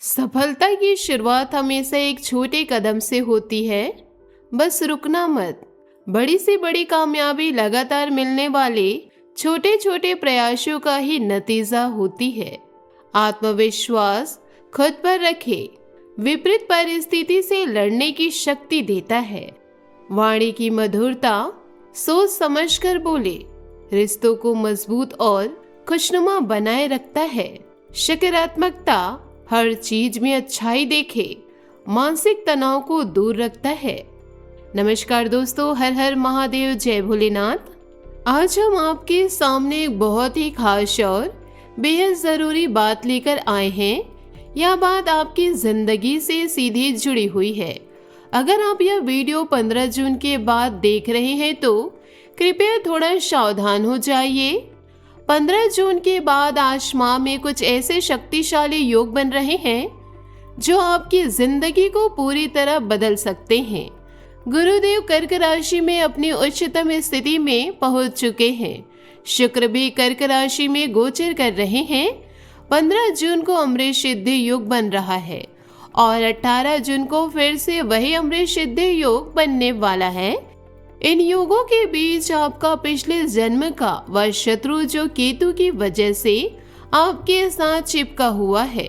सफलता की शुरुआत हमेशा एक छोटे कदम से होती है। बस रुकना मत। बड़ी से बड़ी कामयाबी लगातार मिलने वाले छोटे छोटे प्रयासों का ही नतीजा होती है। आत्मविश्वास खुद पर रखे, विपरीत परिस्थिति से लड़ने की शक्ति देता है। वाणी की मधुरता, सोच समझकर बोले, रिश्तों को मजबूत और खुशनुमा बनाए रखता है। सकारात्मकता हर चीज में अच्छाई देखे, मानसिक तनाव को दूर रखता है। नमस्कार दोस्तों, हर हर महादेव, जय भोलेनाथ। आज हम आपके सामने एक बहुत ही खास और बेहद ज़रूरी बात लेकर आए हैं। यह बात आपकी ज़िंदगी से सीधी जुड़ी हुई है। अगर आप यह वीडियो 15 जून के बाद देख रहे हैं तो कृपया थोड़ा सावधान हो जाइए। 15 जून के बाद आसमान में कुछ ऐसे शक्तिशाली योग बन रहे हैं जो आपकी जिंदगी को पूरी तरह बदल सकते हैं। गुरुदेव कर्क राशि में अपनी उच्चतम स्थिति में पहुंच चुके हैं। शुक्र भी कर्क राशि में गोचर कर रहे हैं। 15 जून को अमृत सिद्धि योग बन रहा है और 18 जून को फिर से वही अमृत सिद्धि योग बनने वाला है। इन योगों के बीच आपका पिछले जन्म का वह शत्रु जो केतु की वजह से आपके साथ चिपका हुआ है,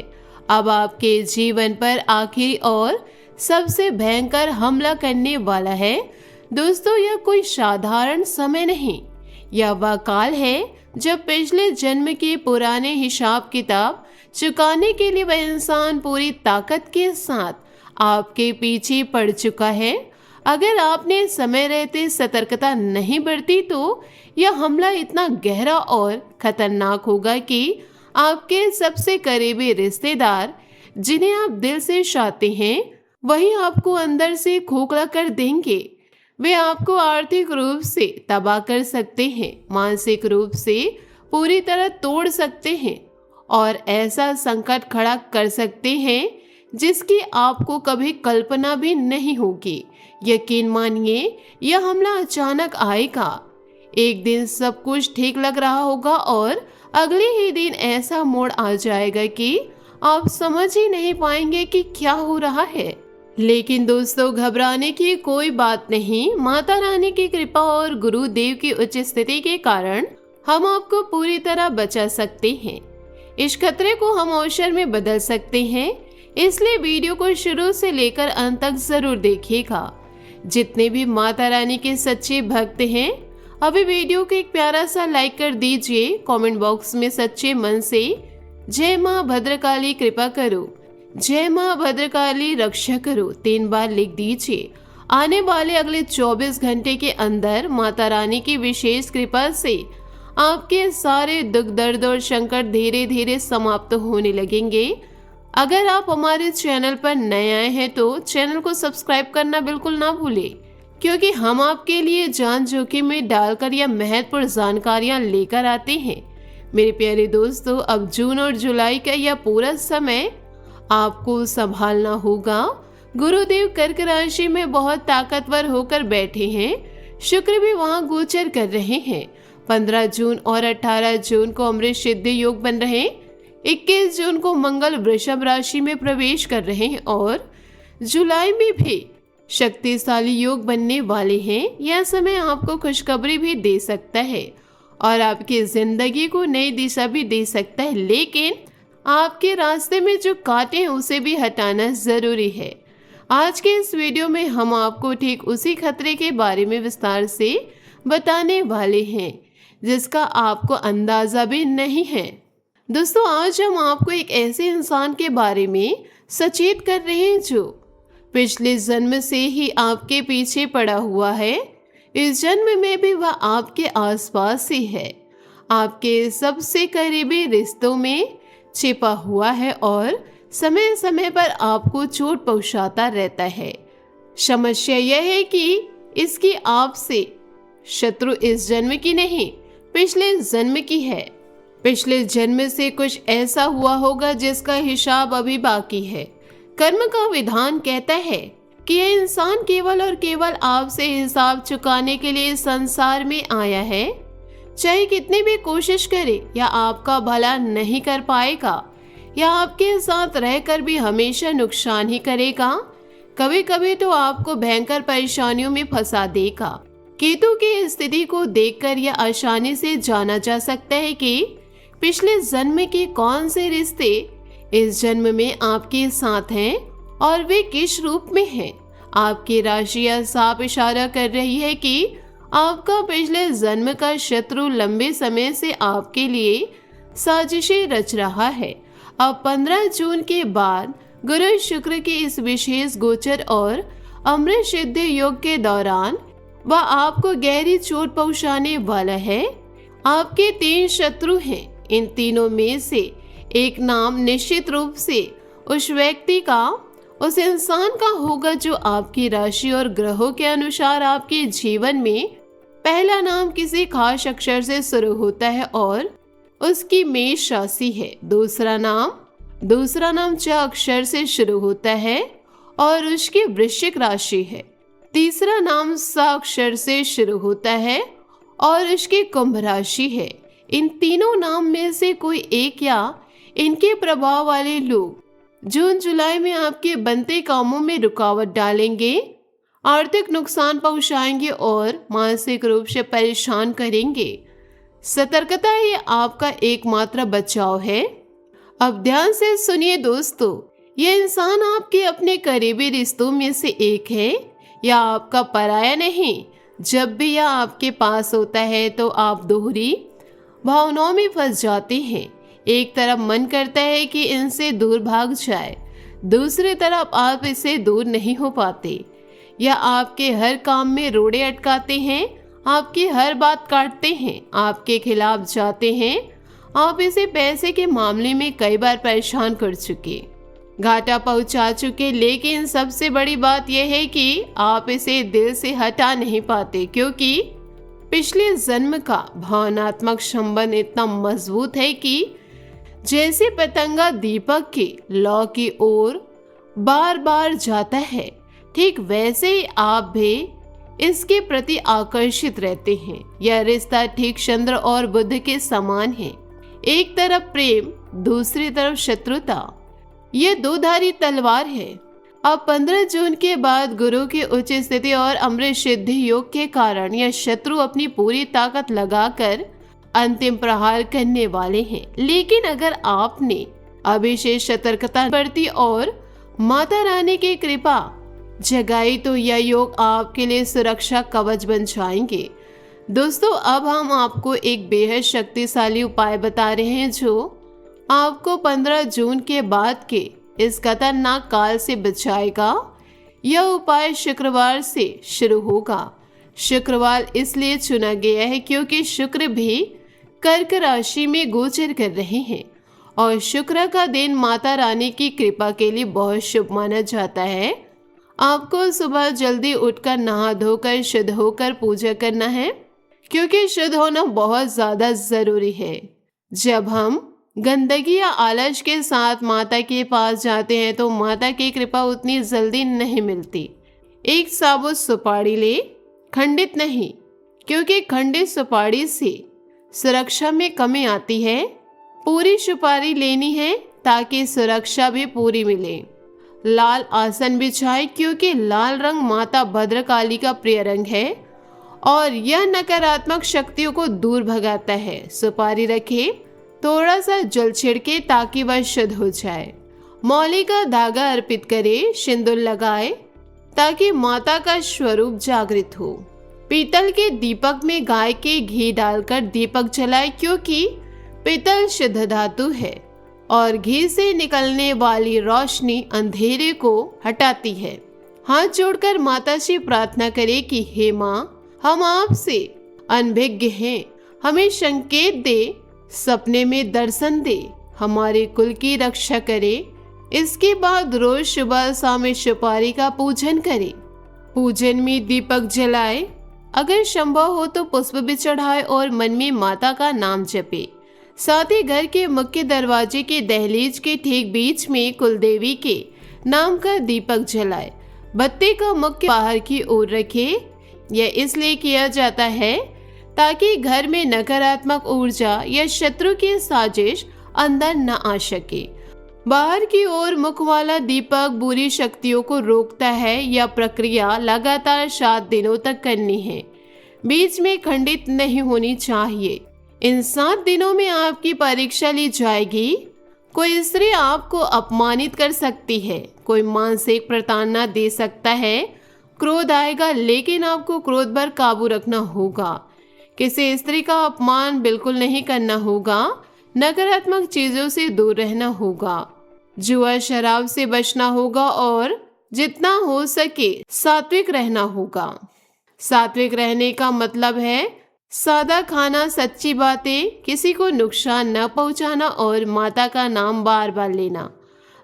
अब आपके जीवन पर आखिरी और सबसे भयंकर हमला करने वाला है। दोस्तों, यह कोई साधारण समय नहीं, यह वह काल है जब पिछले जन्म के पुराने हिसाब किताब चुकाने के लिए वह इंसान पूरी ताकत के साथ आपके पीछे पड़ चुका है। अगर आपने समय रहते सतर्कता नहीं बरती तो यह हमला इतना गहरा और खतरनाक होगा कि आपके सबसे करीबी रिश्तेदार, जिन्हें आप दिल से चाहते हैं, वही आपको अंदर से खोखला कर देंगे। वे आपको आर्थिक रूप से तबाह कर सकते हैं, मानसिक रूप से पूरी तरह तोड़ सकते हैं और ऐसा संकट खड़ा कर सकते हैं जिसकी आपको कभी कल्पना भी नहीं होगी। यकीन मानिए, यह हमला अचानक आएगा। एक दिन सब कुछ ठीक लग रहा होगा और अगले ही दिन ऐसा मोड़ आ जाएगा कि आप समझ ही नहीं पाएंगे कि क्या हो रहा है। लेकिन दोस्तों, घबराने की कोई बात नहीं। माता रानी की कृपा और गुरुदेव की उच्च स्थिति के कारण हम आपको पूरी तरह बचा सकते हैं। इस खतरे को हम अवसर में बदल सकते हैं, इसलिए वीडियो को शुरू से लेकर अंत तक जरूर देखिएगा। जितने भी माता रानी के सच्चे भक्त हैं, अभी वीडियो को एक प्यारा सा लाइक कर दीजिए। कमेंट बॉक्स में सच्चे मन से जय माँ भद्रकाली कृपा करो, जय माँ भद्रकाली रक्षा करो 3 बार लिख दीजिए। आने वाले अगले 24 घंटे के अंदर माता रानी की विशेष कृपा से आपके सारे दुख, दर्द और संकट धीरे धीरे समाप्त होने लगेंगे। अगर आप हमारे चैनल पर नए आए हैं तो चैनल को सब्सक्राइब करना बिल्कुल ना भूलें, क्योंकि हम आपके लिए जान जोखिम में डालकर यह महत्वपूर्ण जानकारियां लेकर आते हैं। मेरे प्यारे दोस्तों, अब जून और जुलाई का यह पूरा समय आपको संभालना होगा। गुरुदेव कर्क राशि में बहुत ताकतवर होकर बैठे हैं। शुक्र भी वहां गोचर कर रहे हैं। 15 जून और 18 जून को अमृत सिद्धि योग बन रहे हैं। 21 जून को मंगल वृषभ राशि में प्रवेश कर रहे हैं और जुलाई में भी शक्तिशाली योग बनने वाले हैं। यह समय आपको खुशखबरी भी दे सकता है और आपकी जिंदगी को नई दिशा भी दे सकता है, लेकिन आपके रास्ते में जो कांटे हैं उसे भी हटाना जरूरी है। आज के इस वीडियो में हम आपको ठीक उसी खतरे के बारे में विस्तार से बताने वाले हैं जिसका आपको अंदाजा भी नहीं है। दोस्तों, आज हम आपको एक ऐसे इंसान के बारे में सचेत कर रहे हैं जो पिछले जन्म से ही आपके पीछे पड़ा हुआ है। इस जन्म में भी वह आपके आसपास ही है, आपके सबसे करीबी रिश्तों में छिपा हुआ है और समय समय पर आपको चोट पहुंचाता रहता है। समस्या यह है कि इसकी आपसे शत्रु इस जन्म की नहीं, पिछले जन्म की है। पिछले जन्म से कुछ ऐसा हुआ होगा जिसका हिसाब अभी बाकी है। कर्म का विधान कहता है कि यह इंसान केवल और केवल आपसे हिसाब चुकाने के लिए संसार में आया है। चाहे कितनी भी कोशिश करे या आपका भला नहीं कर पाएगा। या आपके साथ रहकर भी हमेशा नुकसान ही करेगा। कभी कभी तो आपको भयंकर परेशानियों में फंसा देगा। केतु की स्थिति को देखकर यह आसानी से जाना जा सकता है कि पिछले जन्म के कौन से रिश्ते इस जन्म में आपके साथ हैं और वे किस रूप में हैं। आपकी राशियां साफ इशारा कर रही है कि आपका पिछले जन्म का शत्रु लंबे समय से आपके लिए साजिशें रच रहा है। अब 15 जून के बाद गुरु शुक्र के इस विशेष गोचर और अमृत सिद्धि योग के दौरान वह आपको गहरी चोट पहुंचाने वाला है। आपके 3 शत्रु हैं। इन तीनों में से एक नाम निश्चित रूप से उस व्यक्ति का, उस इंसान का होगा जो आपकी राशि और ग्रहों के अनुसार आपके जीवन में पहला नाम किसी खास अक्षर से शुरू होता है और उसकी मेष राशि है। दूसरा नाम 6 अक्षर से शुरू होता है और उसकी वृश्चिक राशि है। तीसरा नाम 6 अक्षर से शुरू होता है और उसकी कुंभ राशि है। इन तीनों नाम में से कोई एक या इनके प्रभाव वाले लोग जून जुलाई में आपके बनते कामों में रुकावट डालेंगे, आर्थिक नुकसान पहुंचाएंगे और मानसिक रूप से परेशान करेंगे। सतर्कता ही आपका एकमात्र बचाव है। अब ध्यान से सुनिए दोस्तों, यह इंसान आपके अपने करीबी रिश्तों में से एक है या आपका पराया नहीं। जब भी यह आपके पास होता है तो आप दोहरी भावनाओं में फंस जाते हैं। एक तरफ मन करता है कि इनसे दूर भाग जाए, दूसरी तरफ आप इससे दूर नहीं हो पाते। यह आपके हर काम में रोड़े अटकाते हैं, आपकी हर बात काटते हैं, आपके खिलाफ जाते हैं। आप इसे पैसे के मामले में कई बार परेशान कर चुके, घाटा पहुंचा चुके, लेकिन सबसे बड़ी बात यह है कि आप इसे दिल से हटा नहीं पाते क्योंकि पिछले जन्म का भावनात्मक संबंध इतना मजबूत है कि जैसे पतंगा दीपक के लौ की ओर बार बार जाता है, ठीक वैसे ही आप भी इसके प्रति आकर्षित रहते हैं। यह रिश्ता ठीक चंद्र और बुध के समान है। एक तरफ प्रेम, दूसरी तरफ शत्रुता। यह 2धारी तलवार है। अब 15 जून के बाद गुरु की उच्च स्थिति और अमृत सिद्धि योग के कारण यह शत्रु अपनी पूरी ताकत लगाकर अंतिम प्रहार करने वाले हैं। लेकिन अगर आपने अभी से सतर्कता बरती और माता रानी की कृपा जगाई तो यह योग आपके लिए सुरक्षा कवच बन जाएंगे। दोस्तों, अब हम आपको एक बेहद शक्तिशाली उपाय बता रहे हैं जो आपको 15 जून के बाद के इस खतरनाक काल से बचाएगा। यह उपाय शुक्रवार से शुरू होगा। शुक्रवार इसलिए चुना गया है क्योंकि शुक्र भी कर्क राशि में गोचर कर रहे हैं और शुक्र का दिन माता रानी की कृपा के लिए बहुत शुभ माना जाता है। आपको सुबह जल्दी उठकर नहा धोकर शुद्ध होकर पूजा करना है क्योंकि शुद्ध होना बहुत ज्यादा जरूरी है। जब हम गंदगी या आलस के साथ माता के पास जाते हैं तो माता की कृपा उतनी जल्दी नहीं मिलती। एक साबुत सुपारी ले, खंडित नहीं, क्योंकि खंडित सुपारी से सुरक्षा में कमी आती है। पूरी सुपारी लेनी है ताकि सुरक्षा भी पूरी मिले। लाल आसन बिछाए क्योंकि लाल रंग माता भद्रकाली का प्रिय रंग है और यह नकारात्मक शक्तियों को दूर भगाता है। सुपारी रखे, थोड़ा सा जल छिड़के ताकि वह शुद्ध हो जाए। मौली का धागा अर्पित करे, सिंदूर लगाए ताकि माता का स्वरूप जागृत हो। पीतल के दीपक में गाय के घी डालकर दीपक जलाए क्योंकि पीतल शुद्ध धातु है और घी से निकलने वाली रोशनी अंधेरे को हटाती है। हाथ जोड़कर माता से प्रार्थना करें कि हे माँ, हम आपसे अनभिज्ञ हैं, हमें संकेत दे, सपने में दर्शन दे, हमारे कुल की रक्षा करे। इसके बाद रोज सुबह शाम सुपारी का पूजन करें। पूजन में दीपक जलाए, अगर संभव हो तो पुष्प भी चढ़ाए और मन में माता का नाम जपे। साथ ही घर के मुख्य दरवाजे के दहलीज के ठीक बीच में कुलदेवी के नाम का दीपक जलाए। बत्ती का मुख्य बाहर की ओर रखे। यह इसलिए किया जाता है ताकि घर में नकारात्मक ऊर्जा या शत्रु की साजिश अंदर न आ सके। बाहर की ओर मुख वाला दीपक बुरी शक्तियों को रोकता है। यह प्रक्रिया लगातार 7 दिनों तक करनी है, बीच में खंडित नहीं होनी चाहिए। इन 7 दिनों में आपकी परीक्षा ली जाएगी। कोई स्त्री आपको अपमानित कर सकती है, कोई मानसिक प्रताड़ना दे सकता है, क्रोध आएगा, लेकिन आपको क्रोध पर काबू रखना होगा। किसी स्त्री का अपमान बिल्कुल नहीं करना होगा, नकारात्मक चीजों से दूर रहना होगा, जुआ शराब से बचना होगा और जितना हो सके सात्विक रहना होगा। सात्विक रहने का मतलब है सादा खाना, सच्ची बातें, किसी को नुकसान न पहुंचाना और माता का नाम बार बार लेना।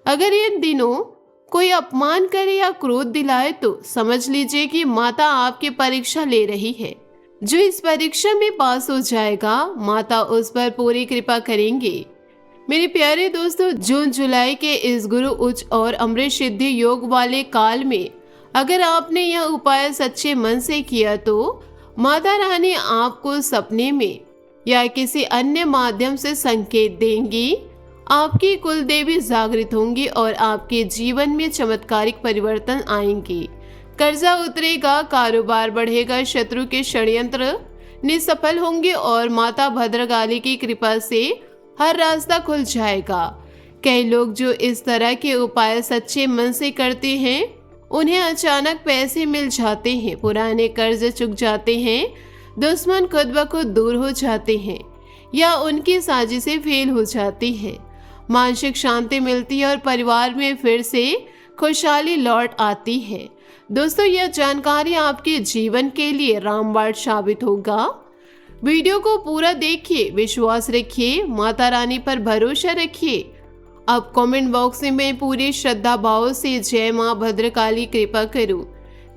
अगर इन दिनों कोई अपमान करे या क्रोध दिलाए तो समझ लीजिए कि माता आपकी परीक्षा ले रही है। जो इस परीक्षा में पास हो जाएगा, माता उस पर पूरी कृपा करेंगे। मेरे प्यारे दोस्तों, जून जुलाई के इस गुरु उच्च और अमृत सिद्धि योग वाले काल में अगर आपने यह उपाय सच्चे मन से किया तो माता रानी आपको सपने में या किसी अन्य माध्यम से संकेत देंगी। आपकी कुल देवी जागृत होंगी और आपके जीवन में चमत्कारिक परिवर्तन आएंगे। कर्जा उतरेगा, कारोबार बढ़ेगा, शत्रु के षड्यंत्र निसफल होंगे और माता भद्रकाली की कृपा से हर रास्ता खुल जाएगा। कई लोग जो इस तरह के उपाय सच्चे मन से करते हैं, उन्हें अचानक पैसे मिल जाते हैं, पुराने कर्ज चुक जाते हैं, दुश्मन खुद ब खुद दूर हो जाते हैं या उनकी साजिशें फेल हो जाती है, मानसिक शांति मिलती है और परिवार में फिर से खुशहाली लौट आती है। दोस्तों, यह जानकारी आपके जीवन के लिए रामबाण साबित होगा। वीडियो को पूरा देखिए, विश्वास रखिए, माता रानी पर भरोसा रखिए। अब कमेंट बॉक्स में पूरी श्रद्धा भाव से जय माँ भद्रकाली कृपा करो,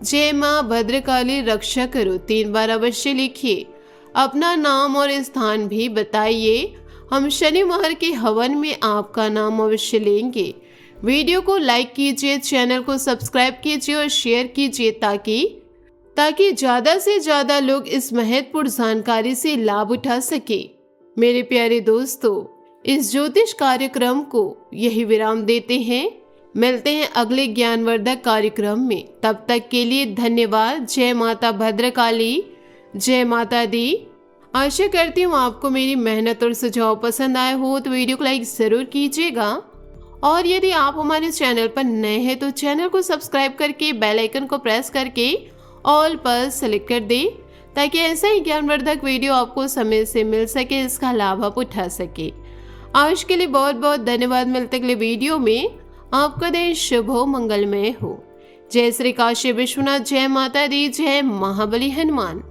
जय माँ भद्रकाली रक्षा करो 3 बार अवश्य लिखिए। अपना नाम और स्थान भी बताइए। हम शनिवार के हवन में आपका नाम अवश्य लेंगे। वीडियो को लाइक कीजिए, चैनल को सब्सक्राइब कीजिए और शेयर कीजिए ताकि ज़्यादा से ज़्यादा लोग इस महत्वपूर्ण जानकारी से लाभ उठा सके। मेरे प्यारे दोस्तों, इस ज्योतिष कार्यक्रम को यही विराम देते हैं। मिलते हैं अगले ज्ञानवर्धक कार्यक्रम में। तब तक के लिए धन्यवाद। जय माता भद्रकाली, जय माता दी। आशा करती हूँ आपको मेरी मेहनत और सुझाव पसंद आए हो तो वीडियो को लाइक ज़रूर कीजिएगा और यदि आप हमारे चैनल पर नए हैं तो चैनल को सब्सक्राइब करके बेल आइकन को प्रेस करके ऑल पर सेलेक्ट कर दें ताकि ऐसा ही ज्ञानवर्धक वीडियो आपको समय से मिल सके, इसका लाभ आप उठा सके। आज के लिए बहुत बहुत धन्यवाद। मिलते अगले वीडियो में। आपका दिन शुभ हो, मंगलमय हो। जय श्री काशी विश्वनाथ, जय माता दी, जय महाबली हनुमान।